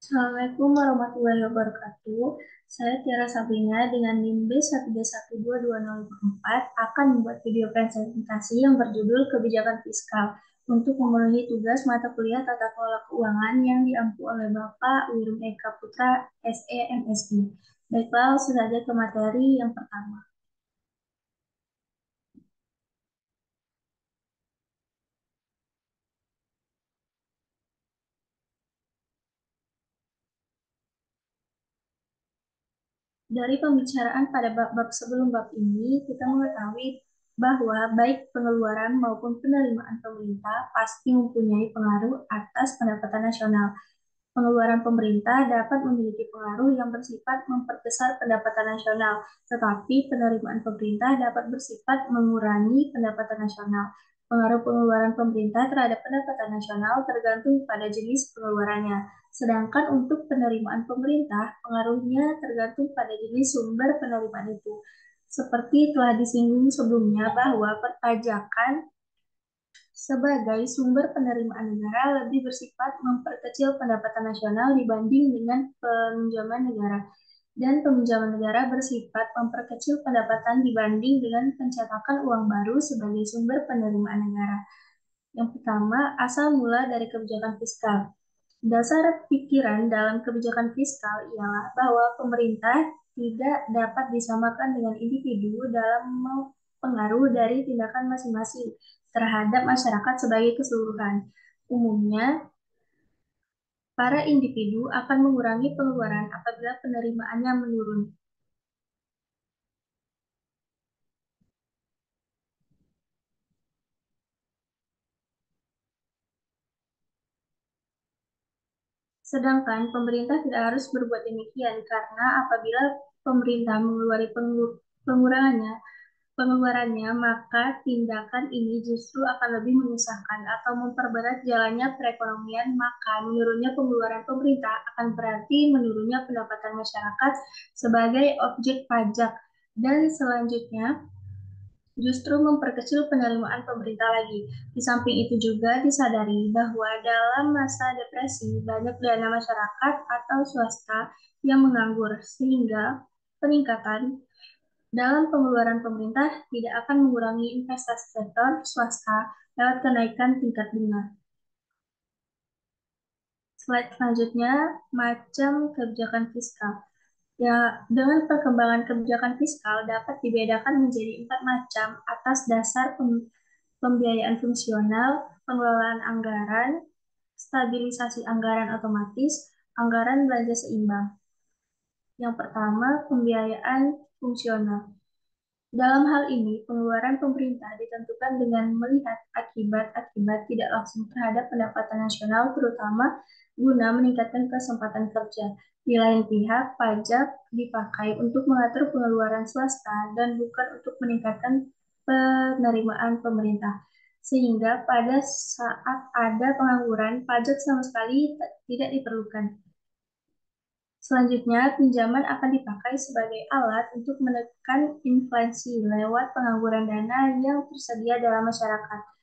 Assalamualaikum warahmatullahi wabarakatuh. Saya Tiara Sabrina dengan NIM B1212204 akan membuat video presentasi yang berjudul Kebijakan Fiskal untuk memenuhi tugas mata kuliah Tata Kelola Keuangan yang diampu oleh Bapak Wirum Eka Putra, SE, MSI. Baiklah, langsung saja ke materi yang pertama. Dari pembicaraan pada bab-bab sebelum bab ini, kita mengetahui bahwa baik pengeluaran maupun penerimaan pemerintah pasti mempunyai pengaruh atas pendapatan nasional. Pengeluaran pemerintah dapat memiliki pengaruh yang bersifat memperbesar pendapatan nasional, tetapi penerimaan pemerintah dapat bersifat mengurangi pendapatan nasional. Pengaruh pengeluaran pemerintah terhadap pendapatan nasional tergantung pada jenis pengeluarannya. Sedangkan untuk penerimaan pemerintah, pengaruhnya tergantung pada jenis sumber penerimaan itu. Seperti telah disinggung sebelumnya bahwa perpajakan sebagai sumber penerimaan negara lebih bersifat memperkecil pendapatan nasional dibanding dengan peminjaman negara. Dan peminjaman negara bersifat memperkecil pendapatan dibanding dengan pencetakan uang baru sebagai sumber penerimaan negara. Yang pertama, asal mula dari kebijakan fiskal. Dasar pikiran dalam kebijakan fiskal ialah bahwa pemerintah tidak dapat disamakan dengan individu dalam pengaruh dari tindakan masing-masing terhadap masyarakat sebagai keseluruhan. Umumnya, para individu akan mengurangi pengeluaran apabila penerimaannya menurun. Sedangkan pemerintah tidak harus berbuat demikian karena apabila pemerintah pengurangannya, pengeluarannya, maka tindakan ini justru akan lebih menyusahkan atau memperberat jalannya perekonomian, maka menurunnya pengeluaran pemerintah akan berarti menurunnya pendapatan masyarakat sebagai objek pajak dan selanjutnya justru memperkecil penerimaan pemerintah lagi. Di samping itu juga disadari bahwa dalam masa depresi banyak dana masyarakat atau swasta yang menganggur sehingga peningkatan dalam pengeluaran pemerintah tidak akan mengurangi investasi sektor swasta lewat kenaikan tingkat bunga. Slide selanjutnya, macam kebijakan fiskal. Ya, dengan perkembangan kebijakan fiskal dapat dibedakan menjadi 4 macam atas dasar pembiayaan fungsional, pengelolaan anggaran, stabilisasi anggaran otomatis, anggaran belanja seimbang. Yang pertama, pembiayaan fungsional. Dalam hal ini, pengeluaran pemerintah ditentukan dengan melihat akibat-akibat tidak langsung terhadap pendapatan nasional, terutama guna meningkatkan kesempatan kerja. Di lain pihak, pajak dipakai untuk mengatur pengeluaran swasta dan bukan untuk meningkatkan penerimaan pemerintah. Sehingga pada saat ada pengangguran, pajak sama sekali tidak diperlukan. Selanjutnya, pinjaman akan dipakai sebagai alat untuk menekan inflasi lewat pengangguran dana yang tersedia dalam masyarakat.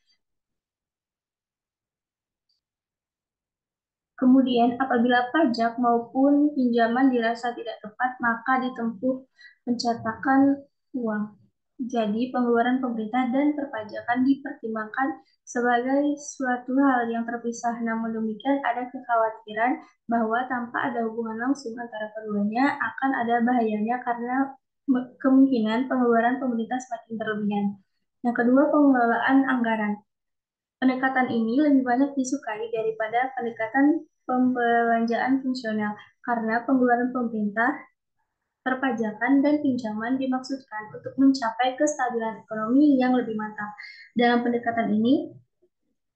Kemudian, apabila pajak maupun pinjaman dirasa tidak tepat, maka ditempuh pencetakan uang. Jadi, pengeluaran pemerintah dan perpajakan dipertimbangkan sebagai suatu hal yang terpisah. Namun demikian, ada kekhawatiran bahwa tanpa ada hubungan langsung antara keduanya akan ada bahayanya karena kemungkinan pengeluaran pemerintah semakin berlebihan. Yang kedua, pengelolaan anggaran. Pendekatan ini lebih banyak disukai daripada pendekatan pembelanjaan fungsional karena pengeluaran pemerintah, perpajakan, dan pinjaman dimaksudkan untuk mencapai kestabilan ekonomi yang lebih mantap. Dalam pendekatan ini,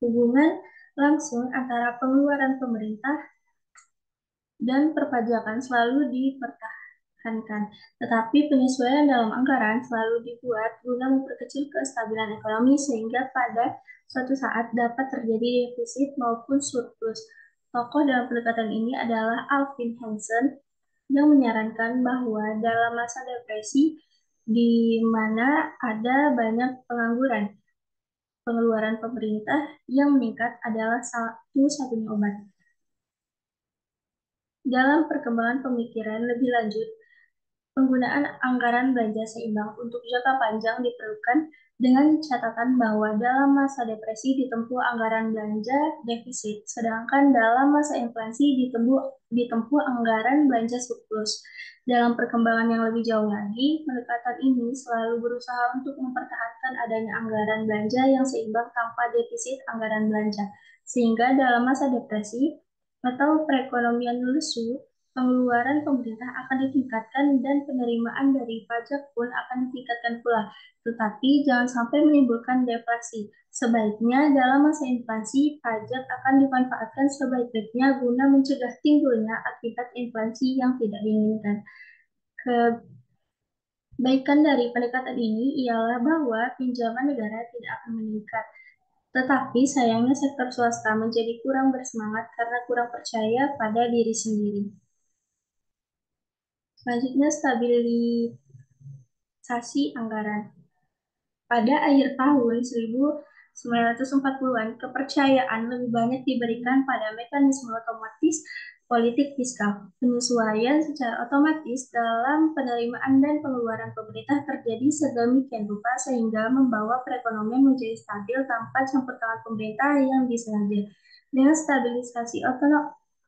hubungan langsung antara pengeluaran pemerintah dan perpajakan selalu dipertahankan, tetapi penyesuaian dalam anggaran selalu dibuat guna memperkecil kestabilan ekonomi sehingga pada suatu saat dapat terjadi defisit maupun surplus. Tokoh dalam pendekatan ini adalah Alvin Hansen yang menyarankan bahwa dalam masa depresi di mana ada banyak pengangguran, pengeluaran pemerintah yang meningkat adalah satu-satunya obat. Dalam perkembangan pemikiran lebih lanjut, penggunaan anggaran belanja seimbang untuk jangka panjang diperlukan dengan catatan bahwa dalam masa depresi ditempuh anggaran belanja defisit, sedangkan dalam masa inflasi ditempuh anggaran belanja surplus. Dalam perkembangan yang lebih jauh lagi, pendekatan ini selalu berusaha untuk mempertahankan adanya anggaran belanja yang seimbang tanpa defisit anggaran belanja, sehingga dalam masa depresi atau perekonomian lesu, pengeluaran pemerintah akan ditingkatkan dan penerimaan dari pajak pun akan ditingkatkan pula. Tetapi jangan sampai menimbulkan deflasi. Sebaiknya dalam masa inflasi, pajak akan dimanfaatkan sebaik-baiknya guna mencegah timbulnya akibat inflasi yang tidak diinginkan. Kebaikan dari pendekatan ini ialah bahwa pinjaman negara tidak akan meningkat. Tetapi sayangnya sektor swasta menjadi kurang bersemangat karena kurang percaya pada diri sendiri. Selanjutnya, stabilisasi anggaran. Pada akhir tahun 1940-an, kepercayaan lebih banyak diberikan pada mekanisme otomatis politik fiskal. Penyesuaian secara otomatis dalam penerimaan dan pengeluaran pemerintah terjadi sedemikian rupa sehingga membawa perekonomian menjadi stabil tanpa campur tangan pemerintah yang disengaja. Dengan stabilisasi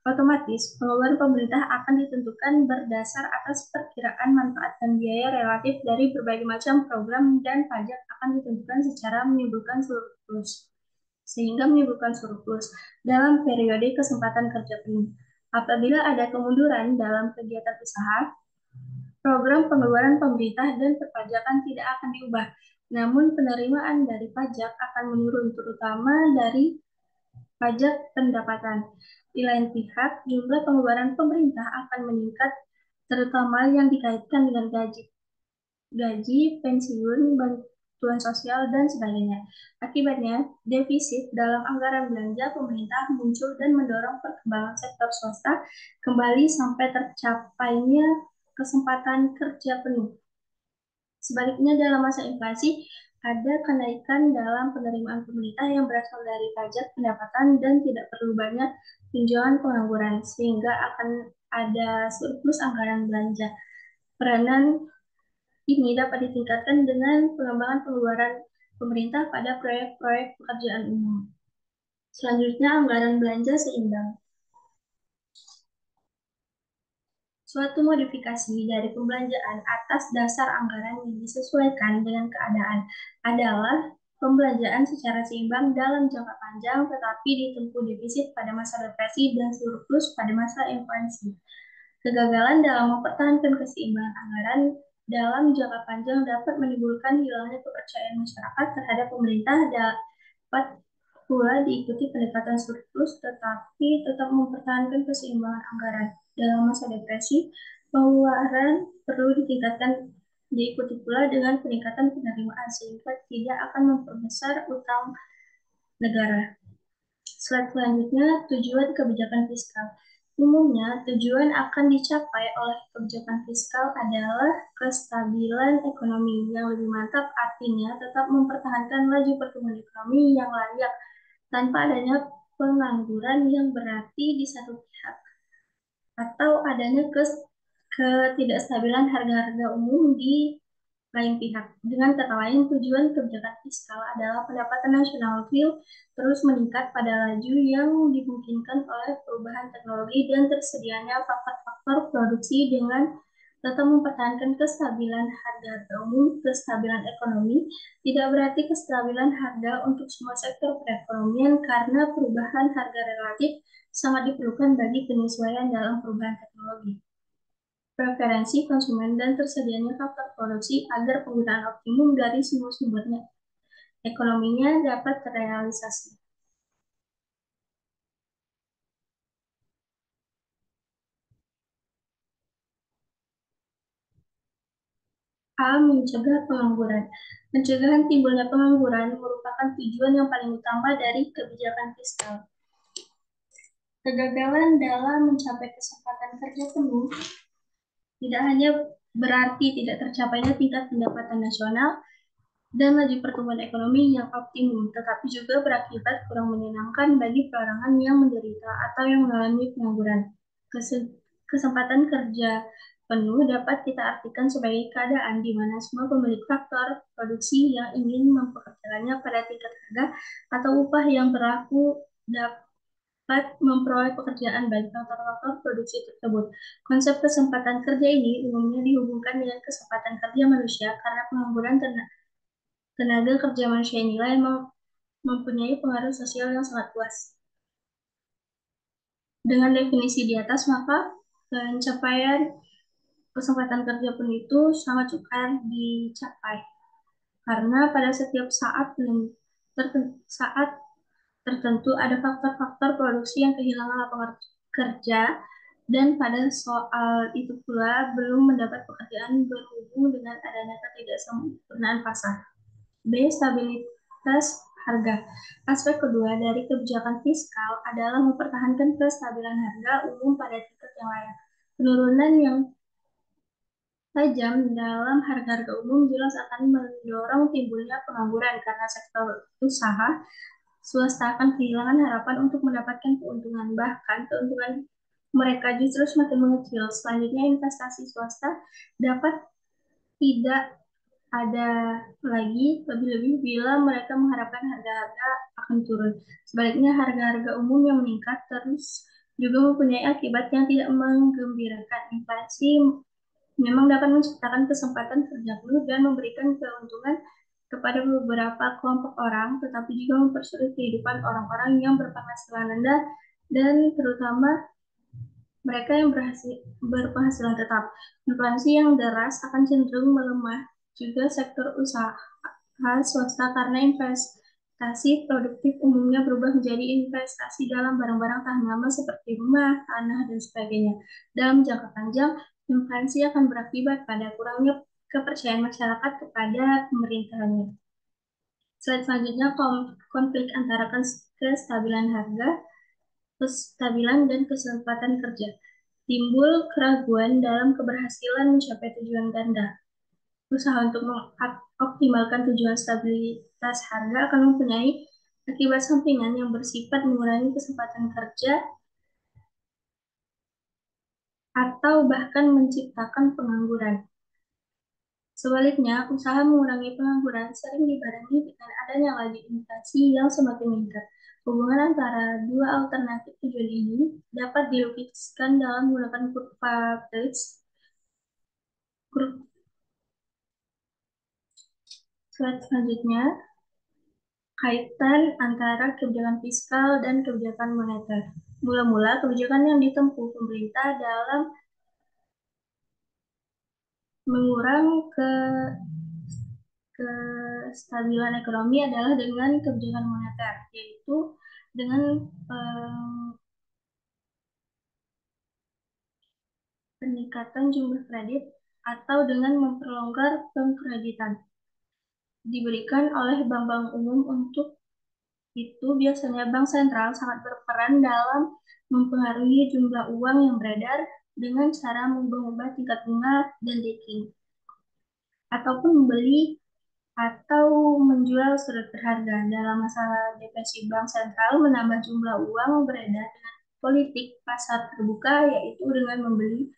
otomatis, pengeluaran pemerintah akan ditentukan berdasar atas perkiraan manfaat dan biaya relatif dari berbagai macam program dan pajak akan ditentukan secara menimbulkan surplus dalam periode kesempatan kerja penuh. Apabila ada kemunduran dalam kegiatan usaha, program pengeluaran pemerintah dan perpajakan tidak akan diubah, namun penerimaan dari pajak akan menurun, terutama dari pajak pendapatan. Di lain pihak, jumlah pengeluaran pemerintah akan meningkat, terutama yang dikaitkan dengan gaji, pensiun, bantuan sosial, dan sebagainya. Akibatnya, defisit dalam anggaran belanja pemerintah muncul dan mendorong perkembangan sektor swasta kembali sampai tercapainya kesempatan kerja penuh. Sebaliknya, dalam masa inflasi, ada kenaikan dalam penerimaan pemerintah yang berasal dari pajak pendapatan dan tidak perlu banyak tunjangan pengangguran, sehingga akan ada surplus anggaran belanja. Peranan ini dapat ditingkatkan dengan pengembangan pengeluaran pemerintah pada proyek-proyek pekerjaan umum. Selanjutnya, anggaran belanja seimbang. Suatu modifikasi dari pembelanjaan atas dasar anggaran yang disesuaikan dengan keadaan adalah pembelanjaan secara seimbang dalam jangka panjang tetapi ditempuh defisit pada masa depresi dan surplus pada masa inflasi. Kegagalan dalam mempertahankan keseimbangan anggaran dalam jangka panjang dapat menimbulkan hilangnya kepercayaan masyarakat terhadap pemerintah, dapat pula diikuti pendekatan surplus tetapi tetap mempertahankan keseimbangan anggaran. Dalam masa depresi, pengeluaran perlu ditingkatkan, diikuti pula dengan peningkatan penerimaan sehingga tidak akan memperbesar utang negara. Slide selanjutnya, tujuan kebijakan fiskal. Umumnya, tujuan akan dicapai oleh kebijakan fiskal adalah kestabilan ekonomi yang lebih mantap, artinya tetap mempertahankan laju pertumbuhan ekonomi yang layak tanpa adanya pengangguran yang berarti di satu pihak atau adanya ketidakstabilan harga-harga umum di lain pihak. Dengan kata lain, tujuan kebijakan fiskal adalah pendapatan nasional real terus meningkat pada laju yang dimungkinkan oleh perubahan teknologi dan tersedianya faktor-faktor produksi dengan tetap mempertahankan kestabilan harga umum. Kestabilan ekonomi tidak berarti kestabilan harga untuk semua sektor perekonomian karena perubahan harga relatif sangat diperlukan bagi penyesuaian dalam perubahan teknologi, preferensi konsumen, dan tersedianya faktor produksi agar penggunaan optimum dari semua sumbernya ekonominya dapat terrealisasi. A. Mencegah pengangguran. Pencegahan timbulnya pengangguran merupakan tujuan yang paling utama dari kebijakan fiskal. Kegagalan dalam mencapai kesempatan kerja penuh tidak hanya berarti tidak tercapainya tingkat pendapatan nasional dan laju pertumbuhan ekonomi yang optimum, tetapi juga berakibat kurang menyenangkan bagi perorangan yang menderita atau yang mengalami pengangguran. Kesempatan kerja penuh dapat kita artikan sebagai keadaan di mana semua pemilik faktor produksi yang ingin mempekerjakannya pada tingkat harga atau upah yang berlaku dapat memperoleh pekerjaan bagi faktor-faktor produksi tersebut. Konsep kesempatan kerja ini umumnya dihubungkan dengan kesempatan kerja manusia karena pengangguran tenaga kerja manusia inilah yang mempunyai pengaruh sosial yang sangat luas. Dengan definisi di atas, maka pencapaian kesempatan kerja pun itu sangat sukar dicapai karena pada setiap saat tertentu ada faktor-faktor produksi yang kehilangan lapangan kerja dan pada soal itu pula belum mendapat pekerjaan berhubung dengan adanya ketidaksempurnaan pasar. B. Stabilitas harga. Aspek kedua dari kebijakan fiskal adalah mempertahankan kestabilan harga umum pada tingkat yang layak. Penurunan yang tajam dalam harga-harga umum jelas akan mendorong timbulnya pengangguran karena sektor usaha swasta akan kehilangan harapan untuk mendapatkan keuntungan. Bahkan keuntungan mereka justru semakin mengecil. Selanjutnya, investasi swasta dapat tidak ada lagi, lebih-lebih bila mereka mengharapkan harga-harga akan turun. Sebaliknya, harga-harga umum yang meningkat terus juga mempunyai akibat yang tidak menggembirakan. Inflasi memang dapat menciptakan kesempatan kerja penuh dan memberikan keuntungan kepada beberapa kelompok orang, tetapi juga mempersulit kehidupan orang-orang yang berpenghasilan rendah dan terutama mereka yang berpenghasilan tetap. Inflasi yang deras akan cenderung melemah juga sektor usaha swasta karena investasi produktif umumnya berubah menjadi investasi dalam barang-barang tahan lama seperti rumah, tanah, dan sebagainya. Dalam jangka panjang, inflasi akan berakibat pada kurangnya kepercayaan masyarakat kepada pemerintahannya. Slide selanjutnya, konflik antara kestabilan harga, kestabilan, dan kesempatan kerja. Timbul keraguan dalam keberhasilan mencapai tujuan ganda. Usaha untuk mengoptimalkan tujuan stabilitas harga akan mempunyai akibat sampingan yang bersifat mengurangi kesempatan kerja atau bahkan menciptakan pengangguran. Sebaliknya, usaha mengurangi pengangguran sering dibarengi dengan adanya laju inflasi yang semakin meningkat. Hubungan antara dua alternatif tujuan ini dapat dilukiskan dalam menggunakan kurva Peirce. Slide selanjutnya, kaitan antara kebijakan fiskal dan kebijakan moneter. Mula-mula, kebijakan yang ditempuh pemerintah dalam mengurang kestabilan ekonomi adalah dengan kebijakan moneter, yaitu dengan peningkatan jumlah kredit atau dengan memperlonggar pengkreditan diberikan oleh bank-bank umum. Untuk itu biasanya bank sentral sangat berperan dalam mempengaruhi jumlah uang yang beredar dengan cara mengubah-ubah tingkat bunga dan deking, ataupun membeli atau menjual surat berharga. Dalam masa depresi, bank sentral menambah jumlah uang beredar dengan politik pasar terbuka, yaitu dengan membeli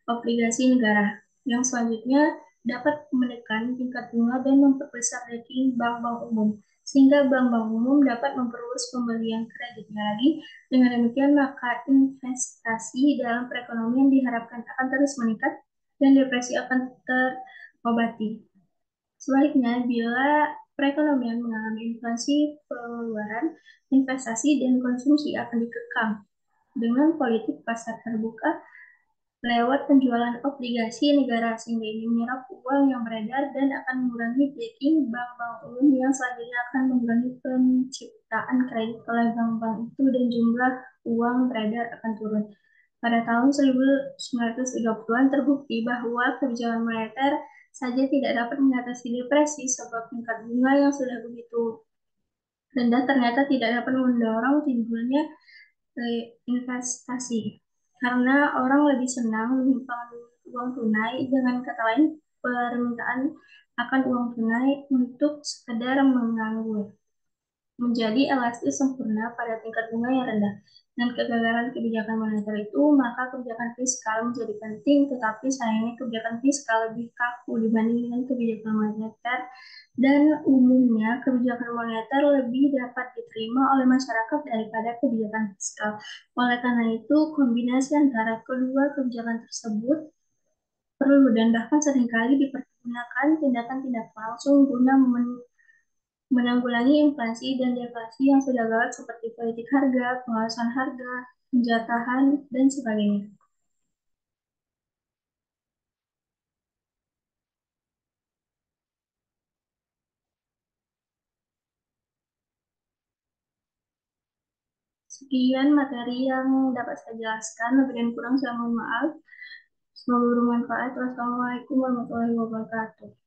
obligasi negara. Yang selanjutnya dapat menekan tingkat bunga dan memperbesar rating bank-bank umum, sehingga bank-bank umum dapat memperluas pembelian kreditnya lagi. Dengan demikian, maka investasi dalam perekonomian diharapkan akan terus meningkat dan depresi akan terobati. Sebaliknya, bila perekonomian mengalami inflasi, pengeluaran, investasi, dan konsumsi akan dikekang dengan politik pasar terbuka lewat penjualan obligasi negara, sehingga ini menyerap uang yang beredar dan akan mengurangi backing bank-bank umum yang selanjutnya akan mengurangi penciptaan kredit oleh bank-bank itu dan jumlah uang beredar akan turun. Pada tahun 1930-an terbukti bahwa kebijakan moneter saja tidak dapat mengatasi depresi sebab tingkat bunga yang sudah begitu rendah ternyata tidak dapat mendorong timbulnya investasi karena orang lebih senang menyimpan uang tunai. Dengan kata lain, permintaan akan uang tunai untuk sekedar menganggur. menjadi elastis sempurna pada tingkat bunga yang rendah. Dan kegagalan kebijakan moneter itu, maka kebijakan fiskal menjadi penting, tetapi sayangnya kebijakan fiskal lebih kaku dibanding dengan kebijakan moneter, dan umumnya kebijakan moneter lebih dapat diterima oleh masyarakat daripada kebijakan fiskal. Oleh karena itu, kombinasi antara kedua kebijakan tersebut perlu dan bahkan seringkali dipergunakan tindakan-tindakan langsung guna menanggulangi inflasi dan deflasi yang sudah gawat seperti politik harga, pengawasan harga, penjatahan, dan sebagainya. Sekian materi yang dapat saya jelaskan, lebih dan kurang saya mohon maaf. Semoga bermanfaat. Wassalamualaikum warahmatullahi wabarakatuh.